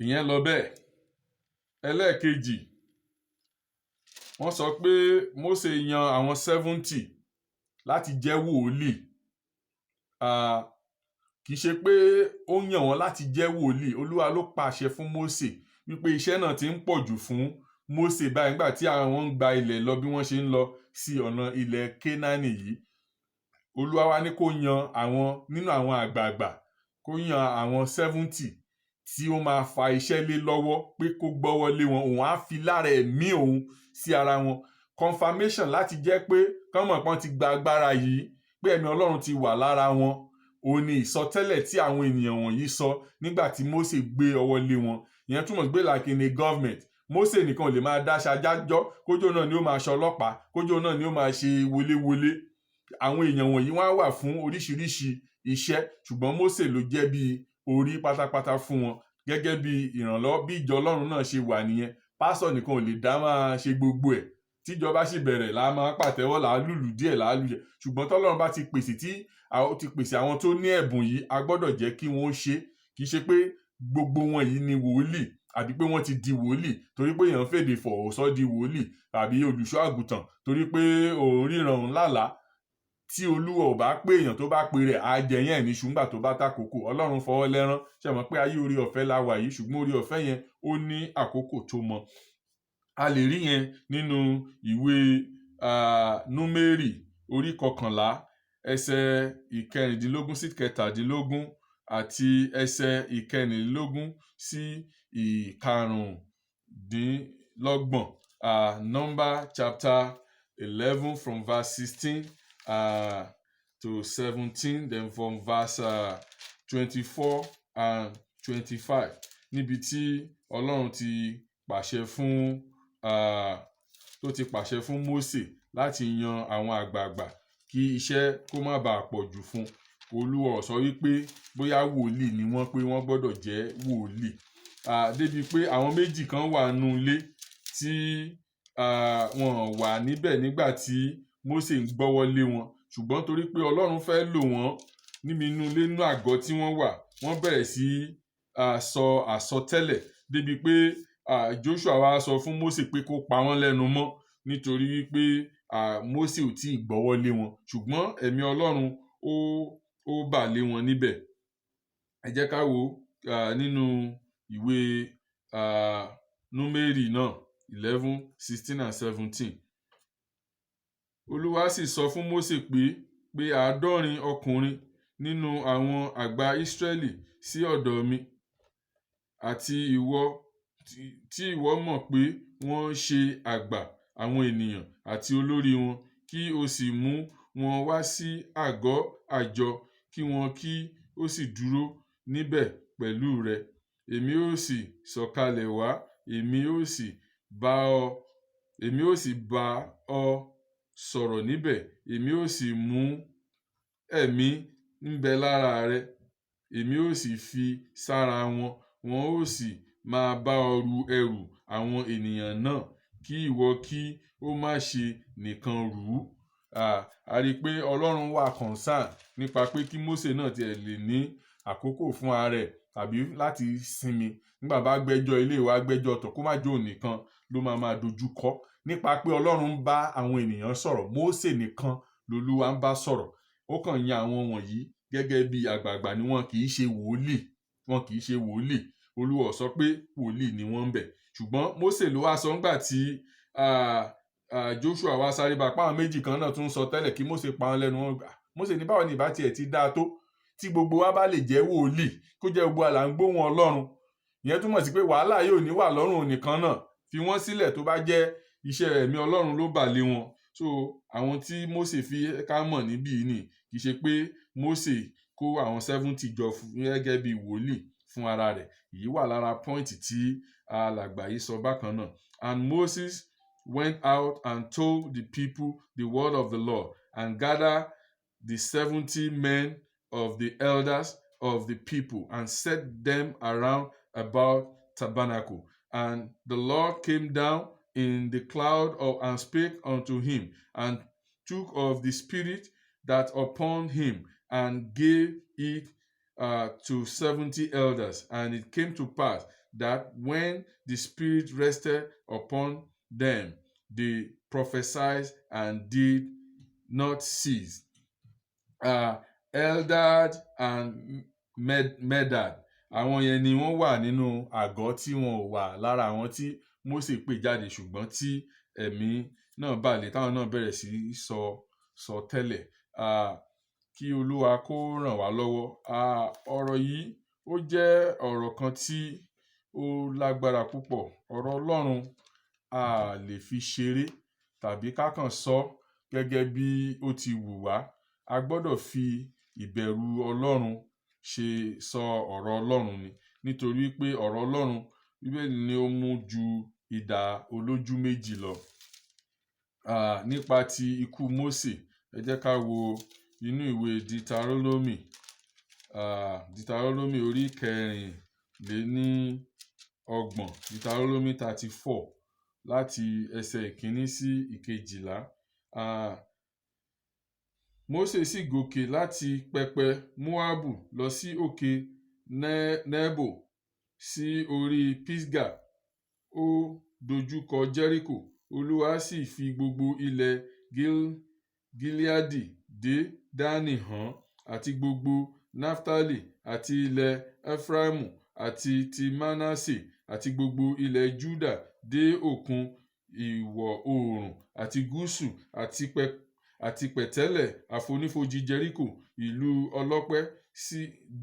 ìyẹn lọ bẹ́ẹ̀. ẹlẹ́ẹ̀kejì, wọ́n sọ pé Mósè yan àwọn 70 láti jẹ́ wòlíì. Kì í ṣe pé ó yàn wọ́n láti jẹ́ wòlíì. Olúwa ló pàṣẹ fún Mósè wípé iṣẹ́ náà ti ń pọ̀ jù fún Mósè báyìí nígbà tí àwọn ń gba ilẹ̀ lọ bí wọ́n ṣe ń lọ sí ọ̀nà ilẹ̀ Kénáánì yìí. Olúwa wá ní kó yan àwọn nínú àwọn àgbààgbà, kó yan àwọn 70 tí ó máa fa iṣẹ́ lé lọ́wọ́, pé kó gbọ́wọ́ lé wọn, òun á fi lára ẹ̀mí òun sí ara wọn. Confirmation láti jẹ́ pé kán mọ̀ pọ́n ti gba agbára yìí, pé ẹ̀mí Ọlọ́run ti wà lára wọn. Òun ni ìsọtẹ́lẹ̀ tí àwọn ènìyàn wọ̀nyí sọ nígbà tí Mósè gbé ọwọ́ lé wọn. Ìyẹn túmọ̀ sí pé like in a government, Mósè nìkan ò lè máa dá ṣajájọ́, kójó náà ni ó máa ṣọlọ́pàá, kójó náà ni ó máa ṣe wọléwọlé. Àwọn èèyàn wọ̀nyí wọ́n á wà fún oríṣiríṣi iṣẹ́, ṣùgbọ́n Mósè ló jẹ́ bí orí pátápátá fún wọn, gẹ́gẹ́ bí ìrànlọ́wọ́. Bí ìjọ Ọlọ́run náà ṣe wà nìyẹn. Pásọ̀ nìkan ò lè dá máa ṣe gbogbo ẹ̀. Tíjọba sì bẹ̀rẹ̀ là máa pàtẹ́wọ́, là á lùlù díẹ̀, là á lùjẹ. Ṣùgbọ́n tọ́lọ́run bá ti pèsè àwọn tó ní ẹ̀bùn yìí, a gbọ́dọ̀ jẹ́ kí wọ́n ṣe. Kì í ṣe pé gbogbo wọn yìí ni wòlíì, àbí pé wọ́n ti di wòlíì torí pé èèyàn fèdè fọ̀ ó sọ di wòlíì, tàbí olùṣọ́ àgùntàn torí pé òun ríran òun lálàá. Tí Olúwa ò bá pé èèyàn tó bá pe rẹ̀, á jẹ yẹn ní ṣùgbọ́n tó bá tàkókò. Ọlọ́run fọwọ́ lẹ́rán. Ṣé mọ̀ pé ayé orí ọ̀fẹ́ la wà yìí, ṣùgbọ́n orí ọ̀fẹ́ yẹn ó ní àkókò tó mọ. A lè rí yẹn nínú ìwé Númérì orí 11 ẹsẹ̀ 14 sí 17 àti ẹsẹ̀ 14 sí 15. Number chapter 11 from verse 16 to 17, then from verse 24 and 25, níbi tí Ọlọ́run ti pàṣẹ fún Mósè láti yan àwọn àgbààgbà kí iṣẹ́ kó má bàa pọ̀ jù fún. Olúwa ò sọ wípé bóyá wòlíì ni wọ́n, pé wọ́n gbọ́dọ̀ jẹ́ wòlíì. Débi pé àwọn méjì kan wà nínú ilé tí wọ́n wà níbẹ̀ nígbà tí Mósè ń gbọ́wọ́ lé wọn, ṣùgbọ́n torí pé Ọlọ́run fẹ́ lò wọ́n nínú ilé, nínú àgọ́ tí wọ́n wà, wọ́n bẹ̀rẹ̀ sí sọ àsọtẹ́lẹ̀, débi pé Joshua wá sọ fún Mósè pé kó pa wọ́n lẹ́nu mọ́, nítorí wípé Mósè ò tí ì gbọ́wọ́ lé wọn, ṣùgbọ́n ẹ̀mí Ọlọ́run ó bà lé wọn níbẹ̀. Ẹ jẹ́ ká wo nínú ìwé Númérì náà 11, 16 and 17. Olúwa sì sọ fún Mósè pé 70 ọkùnrin nínú àwọn àgbà Ísírẹ́lì sí ọ̀dọ̀ mi, àti ìwọ tí ìwọ mọ̀ pé wọ́n ṣe àgbà àwọn ènìyàn àti olórí wọn, kí o sì mú wọn wá sí àgọ́ àjọ, kí wọn kí ó sì dúró níbẹ̀ pẹ̀lú rẹ. Èmi ó sì sọ̀kalẹ̀ wá, èmi ó sì bá ọ sọ̀rọ̀ níbẹ̀, èmi ó sì mú ẹ̀mí ń bẹ lára rẹ, èmi ó sì fi sára wọn, wọn ó sì máa bá ọ ru ẹrù àwọn ènìyàn náà, kí ìwọ kí ó má ṣe nìkan rù ú. A rí i pé Ọlọ́run wà concern nípa pé kí Mósè náà tiẹ̀ lè ní àkókò fún ara rẹ̀, tàbí láti sinmi. Nígbà bá gbẹ́jọ́ ilé wa gbẹ́jọ́ ọ̀tọ̀, kó má jẹ́ òun nìkan ló máa dojú kọ. Nípa pé Ọlọ́run ń bá àwọn ènìyàn sọ̀rọ̀, Mósè nìkan lolúwa ń bá sọ̀rọ̀. Ó kàn yan àwọn wọ̀nyí gẹ́gẹ́ bí àgbààgbà ni wọ́n, kì í ṣe wòlíì. Olúwa sọ pé wòlíì ni wọ́n ń bẹ̀. Ṣùgbọ́n Mósè ló wá sọ ńgbà tí Joshua wá sáré bá páwọn méjì kan náà tún sọ tẹ́lẹ̀ kí Mósè pa wọ́n lẹ́nu. Wọn gbà Mósè ní báwo ni ìbá tiẹ̀ ti dáa tó, tí gbogbo wa bá lè jẹ́ wòlíì, kó jẹ́ gbogbo àlà ń gbóhùn Ọlọ́run. Ìyẹn túmọ̀ sí pé wàhálà yóò ní wà lọ́rùn nìkan náà, fi wọ́n sílẹ̀ tó bá jẹ́ iṣẹ́ ẹ̀mí Ọlọ́run ló bà lé wọn. So àwọn tí Mósè fi ká mọ̀ níbí ni, kì í ṣe pé Mósè kó àwọn 70 jọ gẹ́gẹ́ bí wòlíì fún ara rẹ̀. Èyí wà lára pọ́ìntì tí alàgbà yìí sọ bákan náà. And Moses went out and told the people the word of the Lord, and gathered the 70 men of the elders of the people, and set them around about tabernacle. And the Lord came down in the cloud and spake unto him, and took of the spirit that upon him, and gave it to 70 elders. And it came to pass that when the Spirit rested upon them, they prophesied and did not cease. Eldad and Medad, àwọn yẹn ni wọ́n wà nínú àgọ́ tí wọn ò wà lára àwọn tí Mósè pè jáde, ṣùgbọ́n tí ẹ̀mí náà bà lé táwọn náà bẹ̀rẹ̀ sí sọ tẹ́lẹ̀. Kí Olúwa kó ràn wá lọ́wọ́. Ọ̀rọ̀ yìí ó jẹ́ ọ̀rọ̀ kan tí ó lágbára púpọ̀. Ọ̀rọ̀ Ọlọ́run a lè fi ṣeré tàbí ká kàn sọ gẹ́gẹ́ bí ó ti wù wá. A gbọ́dọ̀ fi ìbẹ̀rù Ọlọ́run sọ ọ̀rọ̀ Ọlọ́run ni, nítorí pé ọ̀rọ̀ Ọlọ́run Bíbélì ni ó mú ju idà olójú méjì lọ. Nípa ti ikú Mósè, ẹ jẹ́ ká wo inú ìwé Deuteronomy orí 24, Deuteronomy 34 láti ẹsẹ̀ 1 sí 12. Mósè sì gòkè láti pẹpẹ Móábù lọ sí òkè Nebo sí orí Pisga. Ó dojúkọ Jẹ́ríkò. Olúwa sì fi gbogbo ilẹ̀ Gileadi dé Dani hàn, àti gbogbo Naftali, àti ilẹ̀ Efraimu, àti ti Manase, àti gbogbo ilẹ̀ Juda dé òkun ìwọ̀ oòrùn, àti gúúsù, àti pẹ̀tẹ́lẹ̀ àfonífojì Jẹ́ríkò, ìlú ọlọ́pẹ́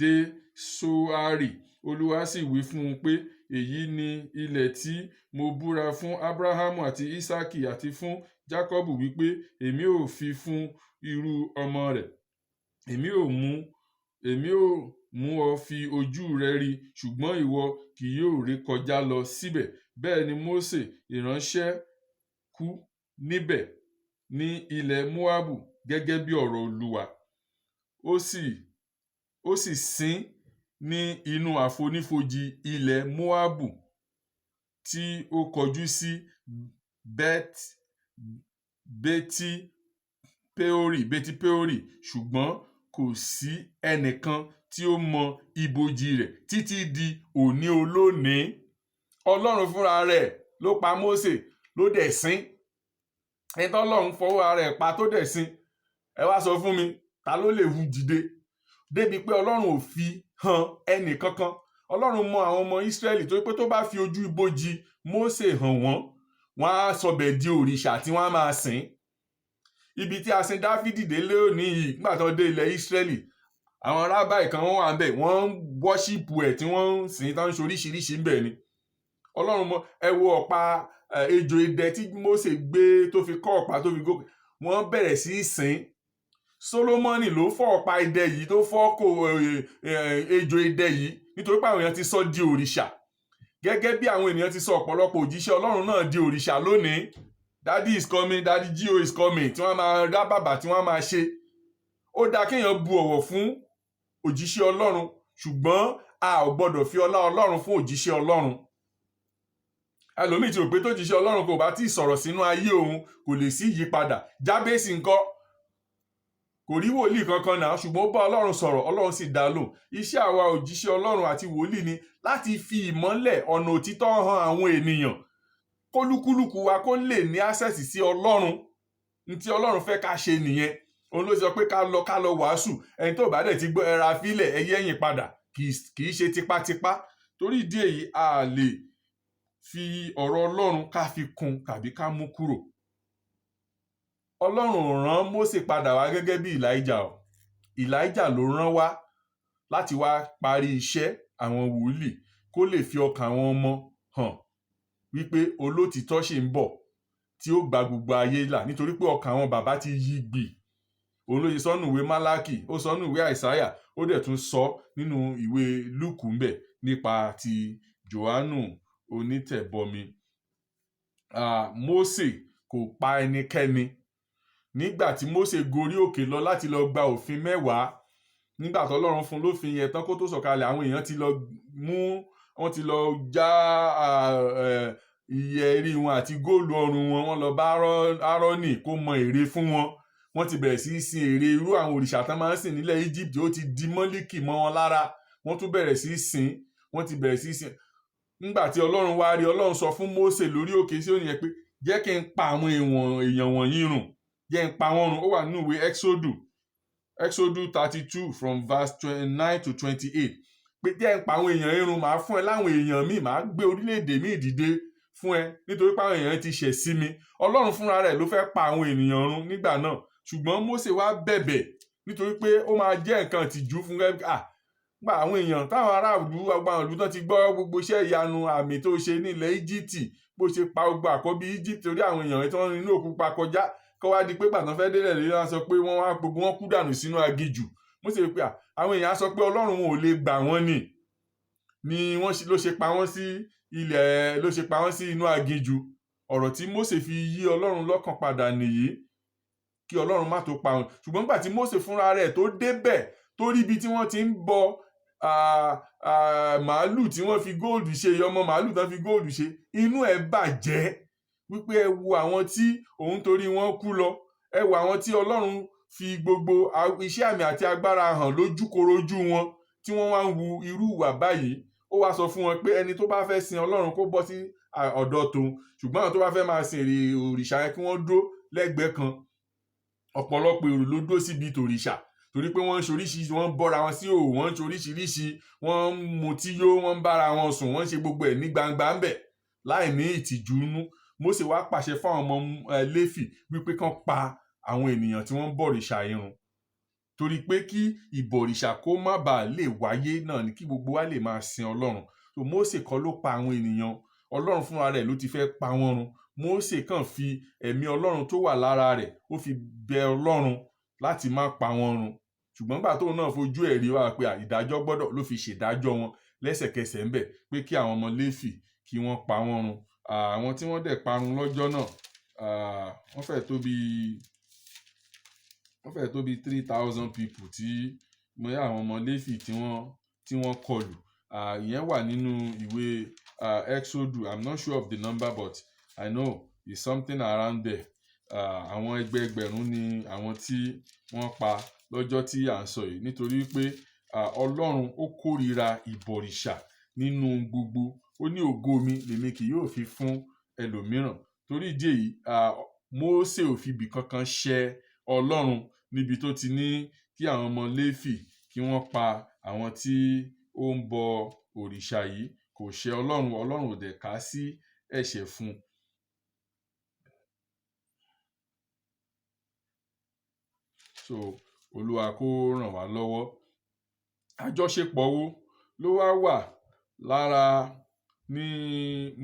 dé Soari. Olúwa sì wí fún un pé, èyí ni ilẹ̀ tí mo búra fún Abrahamu àti Isaki àti fún Jakọbu wípé èmi ó fi fún irú ọmọ rẹ̀. Èmi ó mú ọ fi ojú rẹ rí, ṣùgbọ́n ìwọ kì yóò rékọjá lọ síbẹ̀. Bẹ́ẹ̀ ni Mósè ìránṣẹ́ kú níbẹ̀ ní ilẹ̀ Móábù gẹ́gẹ́ bí ọ̀rọ̀ Olúwa. Ó sì sin ní inú àfonífojì ilẹ̀ Móábù tí ó kọjú sí Beti-Peori, ṣùgbọ́n kò sí ẹnìkan tí ó mọ ibojì rẹ̀ títí di òní olónìí. Ọlọ́run fúnra rẹ̀ ló pa Mósè, ló dẹ̀ sin. Ẹni tí Ọlọ́run fọwọ́ ara rẹ̀ pa tó dẹ̀ sin, ẹ wá sọ fún mi, ta ló lè hu dìde? Débi pé Ọlọ́run ò fi hàn ẹnì kankan. Ọlọ́run mọ àwọn ọmọ Ísírẹ́lì tó pé tó bá fi ojú ibojì Mósè hàn wọ́n á sọbẹ̀ di òrìṣà tí wọ́n á máa sìn. Ibi tí a sin Dáfídì dé lónìí yìí, nígbà tó dé ilẹ̀ Ísírẹ́lì, àwọn rábàì kan wọ́n wà ń bẹ̀, wọ́n ń wọ́ṣípù ẹ̀ tí wọ́n ń sìn, tán ń ṣoríṣiríṣi ń bẹ̀ ni. Ọlọ́run mọ, ẹ wo ọ̀pá ejò idẹ tí Mósè gbé tó fi kọ́ ọ̀pá tó fi gòkè, wọ́n bẹ̀rẹ̀ sí í sìn. Sólómọ́nì ló fọ́ ọ̀pá idẹ yìí, tó fọ́ ejò idẹ yìí, nítorí pé àwọn èèyàn ti sọ di òrìṣà. Gẹ́gẹ́ bí àwọn ènìyàn ti sọ ọ̀pọ̀lọpọ̀ òjíṣẹ́ Ọlọ́run náà di òrìṣà lónìí. Daddy is coming, Daddy G.O. is coming, tí wọ́n máa dá bàbà tí wọ́n máa ṣe. Ó dáa kéèyàn bu ọ̀wọ̀ fún òjíṣẹ́ Ọlọ́run, ṣùgbọ́n a ò gbọ́dọ̀ fi ọlá Ọlọ́run fún òjíṣẹ́ Ọlọ́run. Ẹlòmíì ti rò pé tó jíṣẹ́ Ọlọ́run kò bá tí ì sọ̀rọ̀ sínú ayé òun, kò lè sí ìyípadà. Jábésì ńkọ́? Kò rí wòlíì kankan náà, ṣùgbọ́n ó bá Ọlọ́run sọ̀rọ̀, Ọlọ́run sì dá lóhùn. Iṣẹ́ àwa òjíṣẹ́ Ọlọ́run àti wòlíì ni láti fi ìmọ́lẹ̀ ọ̀nà òtítọ́ hàn àwọn ènìyàn, kólúkúlùkù wa kó lè ní access sí Ọlọ́run. Ní tí Ọlọ́run fẹ́ ká ṣe nìyẹn. Òun ló sọ pé ká lọ wàásù. Ẹni tó bá dẹ̀ ti gbọ́, ẹ ra fílẹ̀, ẹ yẹ̀yìn padà. Kì í ṣe tipátipá. Torí ìdí èyí, a lè fi ọ̀rọ̀ Ọlọ́run ká fi kún tàbí ká mú kúrò. Ọlọ́run rán Mósè padà wá gẹ́gẹ́ bí Elijah. Elijah ló rán wá láti wá parí iṣẹ́ àwọn wòlíì, kó lè fi ọkàn àwọn ọmọ hàn wípé olótìtọ́ ṣì ń bọ̀ tí ó gba gbogbo ayé là, nítorí pé ọkàn àwọn bàbá ti yí gbì. Òun ló ṣe sọ nínú ìwé Málákì, ó sọ nínú ìwé Àìsáyà, ó dẹ̀ tún sọ nínú ìwé Lúùkù ńbẹ̀ nípa ti Jòhánù onítẹ̀bọmi. Mósè kò pa ẹnikẹ́ni. Nígbà tí Mósè gorí òkè lọ láti lọ gba òfin 10, nígbà tí Ọlọ́run fún lófin yẹn tán kó tó sọ̀kalẹ̀, àwọn èèyàn ti lọ wọ́n ti lọ já ìyẹ̀rí wọn àti góòlù ọrùn wọn, wọ́n lọ bá Árónì kó mọ ère fún wọn. wọ́n ti bẹ̀rẹ̀ sí í sin ère irú àwọn òrìṣà tán máa ń sìn nílẹ̀ Egypt, ó ti di mọ́líkì mọ́ wọn lára, wọ́n tún bẹ̀rẹ̀ sí í sìn, wọ́n ti bẹ̀rẹ̀ sí í sìn. nígbà tí Ọlọ́run wá rí, Ọlọ́run sọ fún Mósè lórí òkè Síónì yẹn pé jẹ́ kí n pa àwọn èèyàn wọ̀nyí run, jẹ́ n pa wọ́n run. Ó wà nínú ìwé Exodus 32 from verse 29 to 28 pé jẹ́ n pa àwọn èèyàn yìí run, màá fún ẹ láwọn èèyàn míì, màá gbé orílẹ̀-èdè míì dìde fún ẹ nítorí pé àwọn èèyàn ti ṣẹ̀ sí mi. Ọlọ́run fúnra rẹ̀ ló fẹ́ pa àwọn ènìyàn run nígbà náà, ṣùgbọ́n Mósè wá bẹ̀bẹ̀ nítorí pé ó máa jẹ́ nǹkan ìtìjú fún gba àwọn èèyàn táwọn aráàlú agbáwọn ìlú tán ti gbọ́ gbogbo iṣẹ́ ìyanu àmì tó ṣe nílẹ̀ Íjíbítì, bó ṣe pa gbogbo àkọ́bí Íjíbítì torí àwọn èèyàn tí wọ́n rin inú òkun pa kọjá, kó wá di pé gbàtàn fẹ́ délẹ̀ lórí wọn sọ pé wọ́n wá gbogbo wọn kú dànù sínú aginjù. Mósè pé àwọn èèyàn á sọ pé Ọlọ́run wọn ò lè gbà wọ́n ni wọ́n ló ṣe pa wọ́n sí ilẹ̀, ló ṣe pa wọ́n sí inú aginjù. Ọ̀rọ̀ tí Mósè fi yí Ọlọ́run lọ́kàn padà nìyí, kí Ọlọ́run má tó pa wọn. ṣùgbọ́n nígbà tí Mósè fúnra rẹ̀ tó débẹ̀, tó rí ibi tí wọ́n ti ń bọ màálù tí wọ́n fi góòlù ṣe, ọmọ màálù tán fi góòlù ṣe, inú ẹ̀ bàjẹ́ wípé ẹ wo àwọn tí òun torí wọn kú lọ, ẹ wo àwọn tí Ọlọ́run fi gbogbo iṣẹ́ àmì àti agbára hàn lójúkorojú wọn, tí wọ́n wá ń wu irú ìwà báyìí. Ó wá sọ fún wọn pé ẹni tó bá fẹ́ sin Ọlọ́run kó bọ́ sí ọ̀dọ̀ tòun, ṣùgbọ́n àwọn tó bá fẹ́ máa sin òrìṣà yẹn kí wọ́n dó lẹ́gbẹ̀ẹ́ kan. Ọ̀pọ̀lọpọ̀ èrò ló dó síbi tòrìṣà torí pé wọ́n ń ṣoríṣiríṣi, wọ́n ń bọ́ra wọn sí òwò, wọ́n ń ṣoríṣiríṣi, wọ́n ń mutí yó, wọ́n ń bára wọn sùn, wọ́n ń ṣe gbogbo ẹ̀ ní gbangba ń bẹ̀ láì ní ìtìjú nú. Mósè wá pàṣẹ fún àwọn ọmọ Léfì wípé kán pa àwọn ènìyàn tí wọ́n ń bọ̀rìṣà irun, torí pé kí ìbọ̀rìṣà kó má bàa lè wáyé náà ni, kí gbogbo wa lè máa sin Ọlọ́run. So Mósè kọ́ ló pa àwọn ènìyàn, Ọlọ́run fúnra rẹ̀ ló ti fẹ́ pa wọ́n run. Mósè kàn fi ẹ̀mí Ọlọ́run tó wà lára rẹ̀, ó fi bẹ Ọlọ́run láti má pa wọ́n run. ṣùgbọ́n nígbà tóun náà fojú ẹ̀rí wá pé ìdájọ́ gbọ́dọ̀, ló fi ṣèdájọ́ wọn lẹ́sẹ̀kẹsẹ̀ ńbẹ̀ pé kí àwọn ọmọ Léfì kí wọ́n pa wọ́n run. Àwọn tí wọ́n dẹ̀ parun lọ́jọ́ náà, wọ́n fẹ́ tó bí 3,000 people tí àwọn ọmọ Léfì tí wọ́n kọlù. Ìyẹn wà nínú ìwé Exodus. I'm not sure of the number, but I know it's something around there. Àwọn ẹgbẹẹgbẹ̀rún ni àwọn tí wọ́n pa lọ́jọ́ tí à ń sọ yìí, nítorí pé Ọlọ́run ó kórìíra ìbọ̀rìṣà nínú gbogbo. Ó ní ògo mi lèmi kì yóò fi fún ẹlòmíràn. Torí ìdí èyí, Mósè ò fi ibì kankan ṣẹ Ọlọ́run níbi tó ti ní kí àwọn ọmọ Léfì kí wọ́n pa àwọn tí ó ń bọ òrìṣà yìí. Kò ṣẹ Ọlọ́run, Ọlọ́run ò dẹ̀ kà sí ẹ̀ṣẹ̀ fún un. So Olúwa kó ràn wá lọ́wọ́. Àjọṣepọ̀ wo ló wá wà lára ní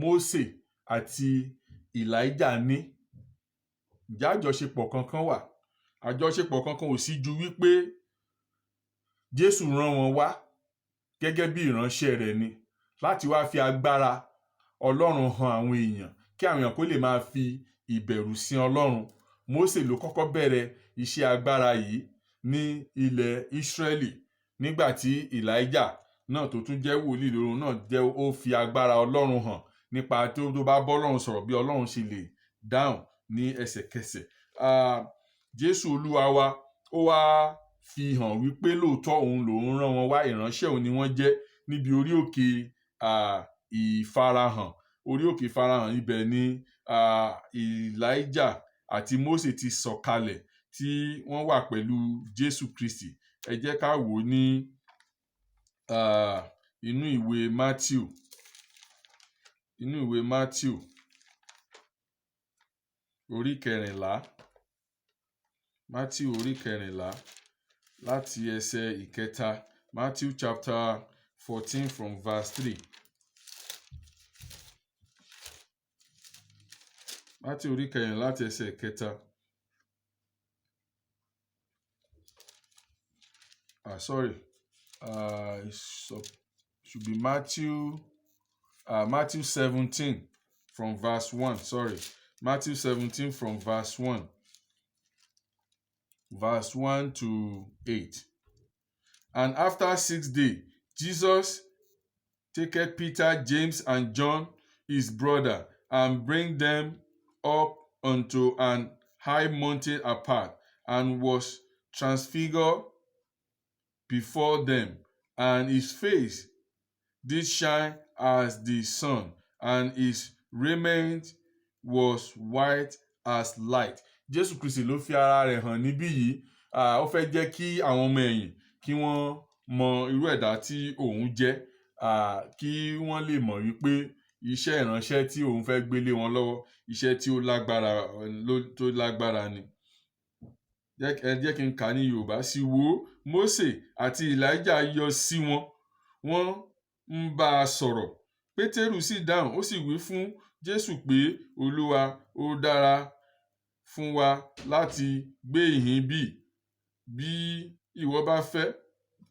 Mósè àti Èlíjà ní? Ǹjẹ́ àjọṣepọ̀ kankan wà? Àjọṣepọ̀ kankan ò sí ju wípé Jésù rán wọn wá gẹ́gẹ́ bí ìránṣẹ́ rẹ̀ ni, láti wá fi agbára Ọlọ́run hàn àwọn èèyàn, kí àwọn èèyàn kó lè máa fi ìbẹ̀rù sin Ọlọ́run. Mósè ló kọ́kọ́ bẹ̀rẹ̀ iṣẹ́ agbára yìí ní ilẹ̀ Ísírẹ́lì, nígbà tí Èlíjà náà tó tún jẹ́ wòlíì lóru náà ó fi agbára Ọlọ́run hàn nípa tó bá bọ́ Ọlọ́run sọ̀rọ̀ bí Ọlọ́run ṣe lè dáhùn ní ẹsẹ̀kẹsẹ̀. Jésù Olúwa wa ó wá fi hàn wípé lóòótọ́ òun lòun rán wọn wá, ìránṣẹ́ òun ni wọ́n jẹ́. Níbi orí òkè ìfarahàn, ibẹ̀ ni Èlíjà àti Mósè ti sọ̀kalẹ̀ tí wọ́n wà pẹ̀lú Jésù Kristi. Ẹ jẹ́ ká wò ó ní inú ìwé Mátíù orí 14. Mátíù orí 14 láti ẹsẹ̀ 3. Matthew chapter 14 from verse 3. Mátíù orí 14 láti ẹsẹ̀ 3. It should be Matthew 17 from verse 1. Matthew 17 from verse 1 to 8. And after 6 days, Jesus taketh Peter, James, and John, his brother, and bring them up unto an high mountain apart, and was transfigured before them, and his face did shine as the sun, and his raiment was white as light. Jésù Kristi ló fi ara rẹ̀ hàn níbí yìí. Ó fẹ́ jẹ́ kí àwọn ọmọ ẹ̀yìn kí wọ́n mọ irú ẹ̀dá tí òun jẹ́, kí wọ́n lè mọ̀ wípé iṣẹ́ ìránṣẹ́ tí òun fẹ́ gbélé wọn lọ́wọ́, iṣẹ́ tí ó lágbára ni. Ẹ jẹ́ kí n kà ní Yorùbá. Sì wò, Mósè àti Elijah yọ sí wọn, wọ́n ń bá a sọ̀rọ̀. Pétérù sì dáhùn, ó sì wí fún Jésù pé, Olúwa, ó dára fún wa láti gbé ìhín bí ìwọ bá fẹ́.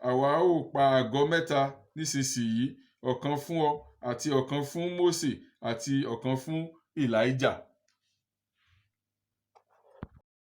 Àwa ó pa àgọ́ mẹ́ta nísinsìnyí, ọ̀kan fún ọ, àti ọ̀kan fún Mósè, àti ọ̀kan fún Elijah.